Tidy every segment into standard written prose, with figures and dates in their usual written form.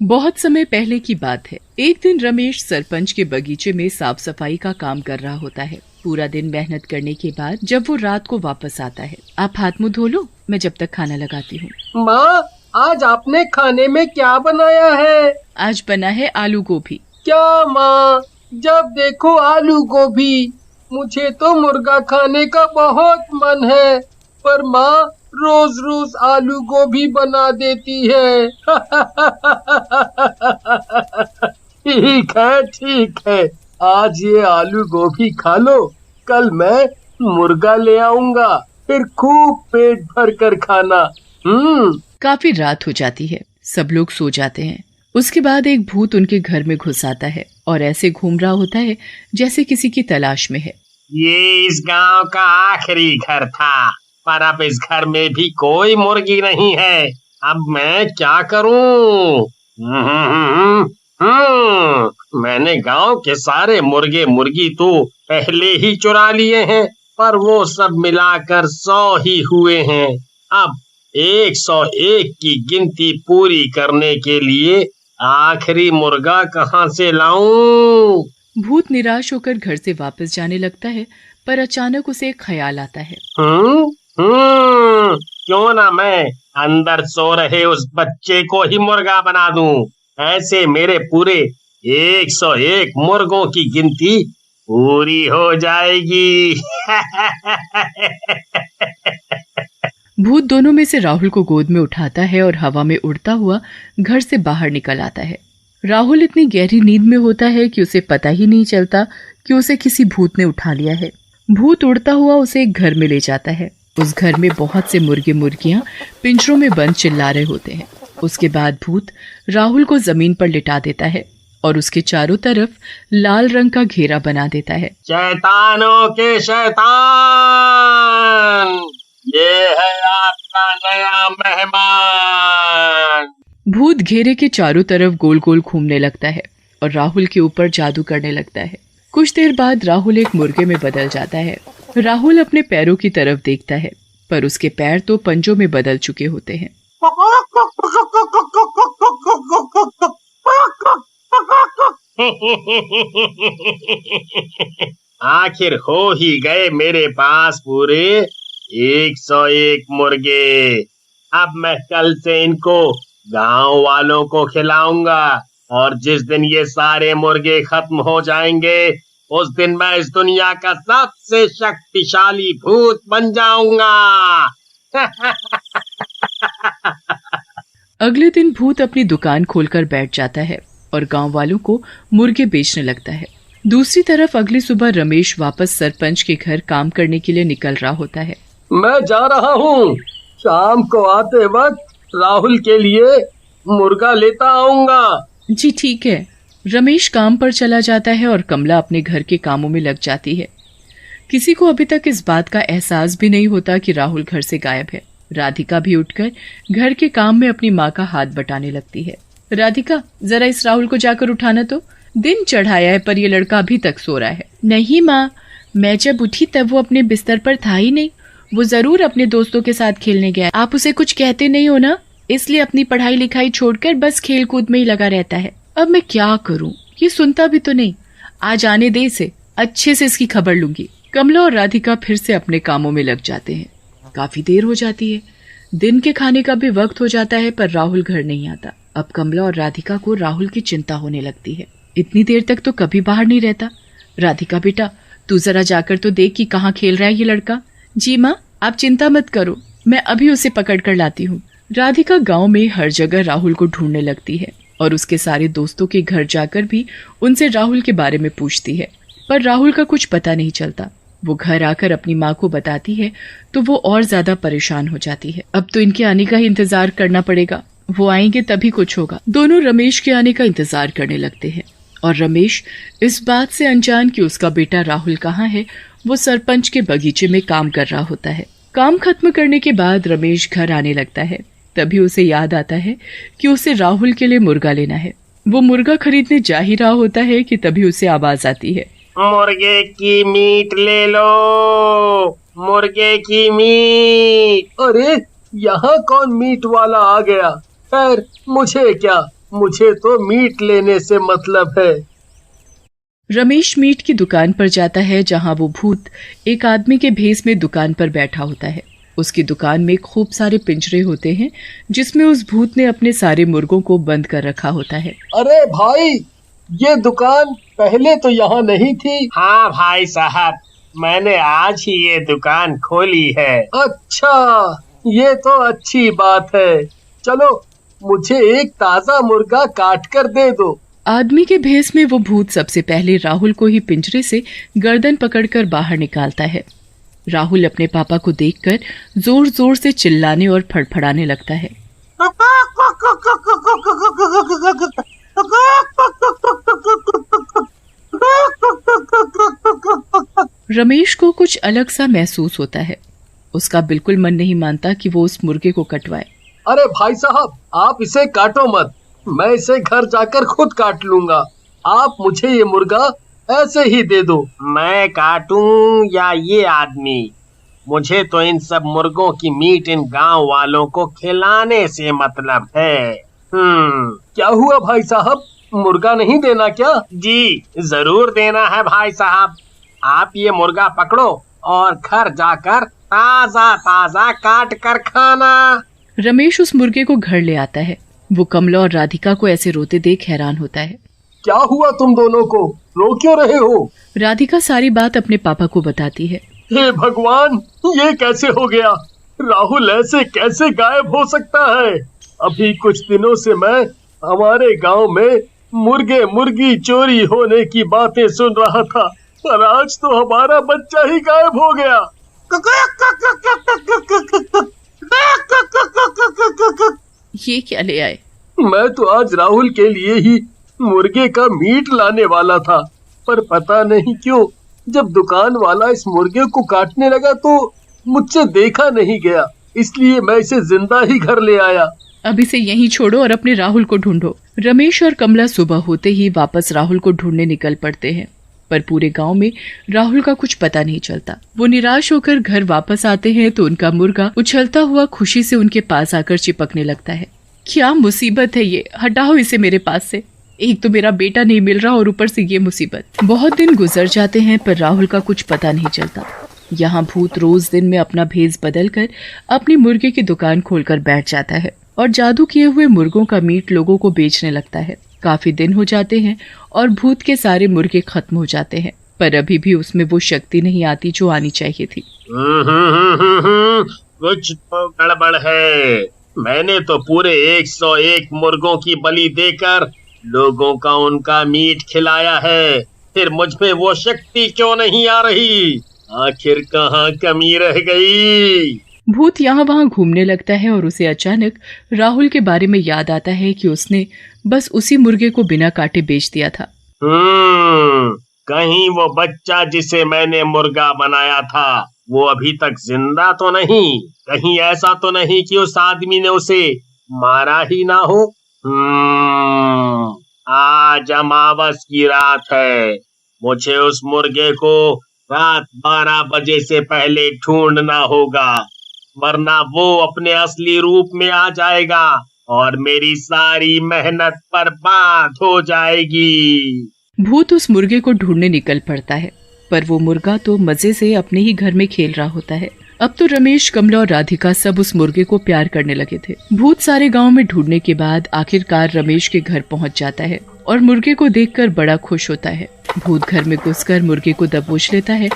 बहुत समय पहले की बात है। एक दिन रमेश सरपंच के बगीचे में साफ सफाई का काम कर रहा होता है। पूरा दिन मेहनत करने के बाद जब वो रात को वापस आता है, आप हाथ मुंह धो लो, मैं जब तक खाना लगाती हूँ। माँ, आज आपने खाने में क्या बनाया है? आज बना है आलू गोभी। क्या माँ, जब देखो आलू गोभी। मुझे तो मुर्गा खाने का बहुत मन है, पर माँ रोज रोज आलू गोभी बना देती है। ठीक है, आज ये आलू गोभी खा लो, कल मैं मुर्गा ले आऊंगा, फिर खूब पेट भर कर खाना। काफी रात हो जाती है, सब लोग सो जाते हैं। उसके बाद एक भूत उनके घर में घुस आता है और ऐसे घूम रहा होता है जैसे किसी की तलाश में है। ये इस गांव का आखिरी घर था, पर अब इस घर में भी कोई मुर्गी नहीं है। अब मैं क्या करूं? मैंने गांव के सारे मुर्गे मुर्गी तो पहले ही चुरा लिए हैं, पर वो सब मिलाकर 100 ही हुए हैं। अब 101 की गिनती पूरी करने के लिए आखिरी मुर्गा कहाँ से लाऊं? भूत निराश होकर घर से वापस जाने लगता है, पर अचानक उसे एक ख्याल आता है। क्यों ना मैं अंदर सो रहे उस बच्चे को ही मुर्गा बना दूं। ऐसे मेरे पूरे 101 मुर्गों की गिनती पूरी हो जाएगी। भूत दोनों में से राहुल को गोद में उठाता है और हवा में उड़ता हुआ घर से बाहर निकल आता है। राहुल इतनी गहरी नींद में होता है कि उसे पता ही नहीं चलता कि उसे किसी भूत ने उठा लिया है। भूत उड़ता हुआ उसे एक घर में ले जाता है। उस घर में बहुत से मुर्गे मुर्गियां पिंजरों में बंद चिल्ला रहे होते हैं। उसके बाद भूत राहुल को जमीन पर लिटा देता है और उसके चारों तरफ लाल रंग का घेरा बना देता है। शैतानों के शैतान, ये है आपका नया मेहमान। भूत घेरे के चारों तरफ गोल गोल घूमने लगता है और राहुल के ऊपर जादू करने लगता है। कुछ देर बाद राहुल एक मुर्गे में बदल जाता है। राहुल अपने पैरों की तरफ देखता है, पर उसके पैर तो पंजों में बदल चुके होते हैं। आखिर हो ही गए मेरे पास पूरे 101 मुर्गे। अब मैं कल से इनको गांव वालों को खिलाऊंगा, और जिस दिन ये सारे मुर्गे खत्म हो जाएंगे उस दिन मैं इस दुनिया का सबसे शक्तिशाली भूत बन जाऊंगा। अगले दिन भूत अपनी दुकान खोलकर बैठ जाता है और गांव वालों को मुर्गे बेचने लगता है। दूसरी तरफ अगली सुबह रमेश वापस सरपंच के घर काम करने के लिए निकल रहा होता है। मैं जा रहा हूँ, शाम को आते वक्त राहुल के लिए मुर्गा लेता आऊंगा। जी ठीक है। रमेश काम पर चला जाता है और कमला अपने घर के कामों में लग जाती है। किसी को अभी तक इस बात का एहसास भी नहीं होता कि राहुल घर से गायब है। राधिका भी उठकर घर के काम में अपनी माँ का हाथ बटाने लगती है। राधिका, जरा इस राहुल को जाकर उठाना तो। दिन चढ़ाया है पर ये लड़का अभी तक सो रहा है। नहीं माँ, मैं जब उठी तब वो अपने बिस्तर पर था ही नहीं। वो जरूर अपने दोस्तों के साथ खेलने गया। आप उसे कुछ कहते नहीं हो ना, इसलिए अपनी पढ़ाई लिखाई छोड़कर बस खेल कूद में ही लगा रहता है। अब मैं क्या करूं, ये सुनता भी तो नहीं। आज आने दे इसे, अच्छे से इसकी खबर लूंगी। कमला और राधिका फिर से अपने कामों में लग जाते हैं। काफी देर हो जाती है। दिन के खाने का भी वक्त हो जाता है, पर राहुल घर नहीं आता। अब कमला और राधिका को राहुल की चिंता होने लगती है। इतनी देर तक तो कभी बाहर नहीं रहता। राधिका बेटा, तू जरा जाकर तो देख कि कहाँ खेल रहा है ये लड़का। जी माँ, आप चिंता मत करो, मैं अभी उसे पकड़ कर लाती हूँ। राधिका गांव में हर जगह राहुल को ढूंढने लगती है और उसके सारे दोस्तों के घर जाकर भी उनसे राहुल के बारे में पूछती है, पर राहुल का कुछ पता नहीं चलता। वो घर आकर अपनी माँ को बताती है तो वो और ज्यादा परेशान हो जाती है। अब तो इनके आने का ही इंतजार करना पड़ेगा, वो आएंगे तभी कुछ होगा। दोनों रमेश के आने का इंतजार करने लगते हैं और रमेश इस बात से अनजान कि उसका बेटा राहुल कहाँ है, वो सरपंच के बगीचे में काम कर रहा होता है। काम खत्म करने के बाद रमेश घर आने लगता है। तभी उसे याद आता है कि उसे राहुल के लिए मुर्गा लेना है। वो मुर्गा खरीदने जा ही रहा होता है कि तभी उसे आवाज आती है, मुर्गे की मीट ले लो, मुर्गे की मीट। अरे, यहाँ कौन मीट वाला आ गया? खैर, मुझे क्या, मुझे तो मीट लेने से मतलब है। रमेश मीट की दुकान पर जाता है जहां वो भूत एक आदमी के भेस में दुकान पर बैठा होता है। उसकी दुकान में खूब सारे पिंजरे होते हैं जिसमें उस भूत ने अपने सारे मुर्गों को बंद कर रखा होता है। अरे भाई, ये दुकान पहले तो यहाँ नहीं थी। हाँ भाई साहब, मैंने आज ही ये दुकान खोली है। अच्छा, ये तो अच्छी बात है। चलो, मुझे एक ताजा मुर्गा काट कर दे दो। आदमी के भेस में वो भूत सबसे पहले राहुल को ही पिंजरे से गर्दन पकड़कर बाहर निकालता है। राहुल अपने पापा को देखकर जोर जोर से चिल्लाने और फड़फड़ाने लगता है। रमेश को कुछ अलग सा महसूस होता है। उसका बिल्कुल मन नहीं मानता कि वो उस मुर्गे को कटवाए। अरे भाई साहब, आप इसे काटो मत, मैं इसे घर जाकर खुद काट लूंगा। आप मुझे ये मुर्गा ऐसे ही दे दो। मैं काटूं या ये आदमी? मुझे तो इन सब मुर्गों की मीट इन गांव वालों को खिलाने से मतलब है। क्या हुआ भाई साहब, मुर्गा नहीं देना क्या? जी जरूर देना है भाई साहब। आप ये मुर्गा पकड़ो और घर जाकर ताजा ताजा काट कर खाना। रमेश उस मुर्गे को घर ले आता है। वो कमला और राधिका को ऐसे रोते देख हैरान होता है। क्या हुआ तुम दोनों को, रो क्यों रहे हो? राधिका सारी बात अपने पापा को बताती है। हे भगवान, ये कैसे हो गया? राहुल ऐसे कैसे गायब हो सकता है? अभी कुछ दिनों से मैं हमारे गांव में मुर्गे मुर्गी चोरी होने की बातें सुन रहा था, पर आज तो हमारा बच्चा ही गायब हो गया। ये क्या ले आए? मैं तो आज राहुल के लिए ही मुर्गे का मीट लाने वाला था, पर पता नहीं क्यों जब दुकान वाला इस मुर्गे को काटने लगा तो मुझसे देखा नहीं गया, इसलिए मैं इसे जिंदा ही घर ले आया। अब इसे यहीं छोड़ो और अपने राहुल को ढूंढो। रमेश और कमला सुबह होते ही वापस राहुल को ढूंढने निकल पड़ते हैं, पर पूरे गांव में राहुल का कुछ पता नहीं चलता। वो निराश होकर घर वापस आते हैं तो उनका मुर्गा उछलता हुआ खुशी से उनके पास आकर चिपकने लगता है। क्या मुसीबत है ये, हटाओ इसे मेरे पास से। एक तो मेरा बेटा नहीं मिल रहा और ऊपर से ये मुसीबत। बहुत दिन गुजर जाते हैं पर राहुल का कुछ पता नहीं चलता। यहाँ भूत रोज दिन में अपना भेस बदल कर अपनी मुर्गे की दुकान खोलकर बैठ जाता है और जादू किए हुए मुर्गों का मीट लोगों को बेचने लगता है। काफी दिन हो जाते हैं और भूत के सारे मुर्गे खत्म हो जाते हैं, पर अभी भी उसमें वो शक्ति नहीं आती जो आनी चाहिए थी। कुछ तो गड़बड़ है। मैंने तो पूरे 101 मुर्गों की बलि देकर लोगों का उनका मीट खिलाया है, फिर मुझ में वो शक्ति क्यों नहीं आ रही? आखिर कहाँ कमी रह गई? भूत यहाँ वहाँ घूमने लगता है और उसे अचानक राहुल के बारे में याद आता है कि उसने बस उसी मुर्गे को बिना काटे बेच दिया था। कहीं वो बच्चा जिसे मैंने मुर्गा बनाया था वो अभी तक जिंदा तो नहीं? कहीं ऐसा तो नहीं कि उस आदमी ने उसे मारा ही ना हो? आज अमावस की रात है। मुझे उस मुर्गे को रात 12 बजे से पहले ढूंढना होगा, वरना वो अपने असली रूप में आ जाएगा और मेरी सारी मेहनत बर्बाद हो जाएगी। भूत उस मुर्गे को ढूंढने निकल पड़ता है, पर वो मुर्गा तो मजे से अपने ही घर में खेल रहा होता है। अब तो रमेश, कमला और राधिका सब उस मुर्गे को प्यार करने लगे थे। भूत सारे गांव में ढूंढने के बाद आखिरकार रमेश के घर पहुंच जाता है और मुर्गे को देखकर बड़ा खुश होता है। भूत घर में घुसकर मुर्गे को दबोच लेता है।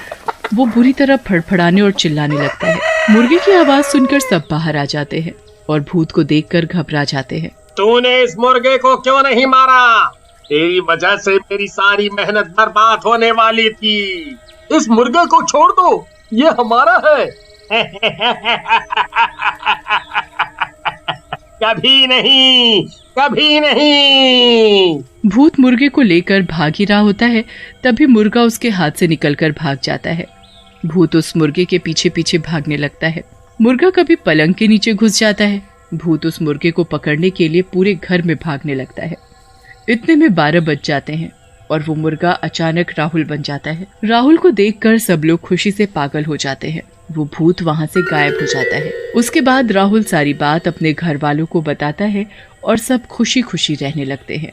वो बुरी तरह फड़फड़ाने और चिल्लाने लगता है। मुर्गे की आवाज सुनकर सब बाहर आ जाते हैं और भूत को देखकर घबरा जाते हैं। तूने इस मुर्गे को क्यों नहीं मारा? तेरी वजह से मेरी सारी मेहनत बर्बाद होने वाली थी। इस मुर्गे को छोड़ दो, ये हमारा है। कभी नहीं, कभी नहीं। भूत मुर्गे को लेकर भाग ही रहा होता है, तभी मुर्गा उसके हाथ से निकलकर भाग जाता है। भूत उस मुर्गे के पीछे पीछे भागने लगता है। मुर्गा कभी पलंग के नीचे घुस जाता है। भूत उस मुर्गे को पकड़ने के लिए पूरे घर में भागने लगता है। इतने में 12 बज जाते हैं और वो मुर्गा अचानक राहुल बन जाता है। राहुल को देखकर सब लोग खुशी से पागल हो जाते हैं। वो भूत वहाँ से गायब हो जाता है। उसके बाद राहुल सारी बात अपने घर वालों को बताता है और सब खुशी खुशी रहने लगते हैं।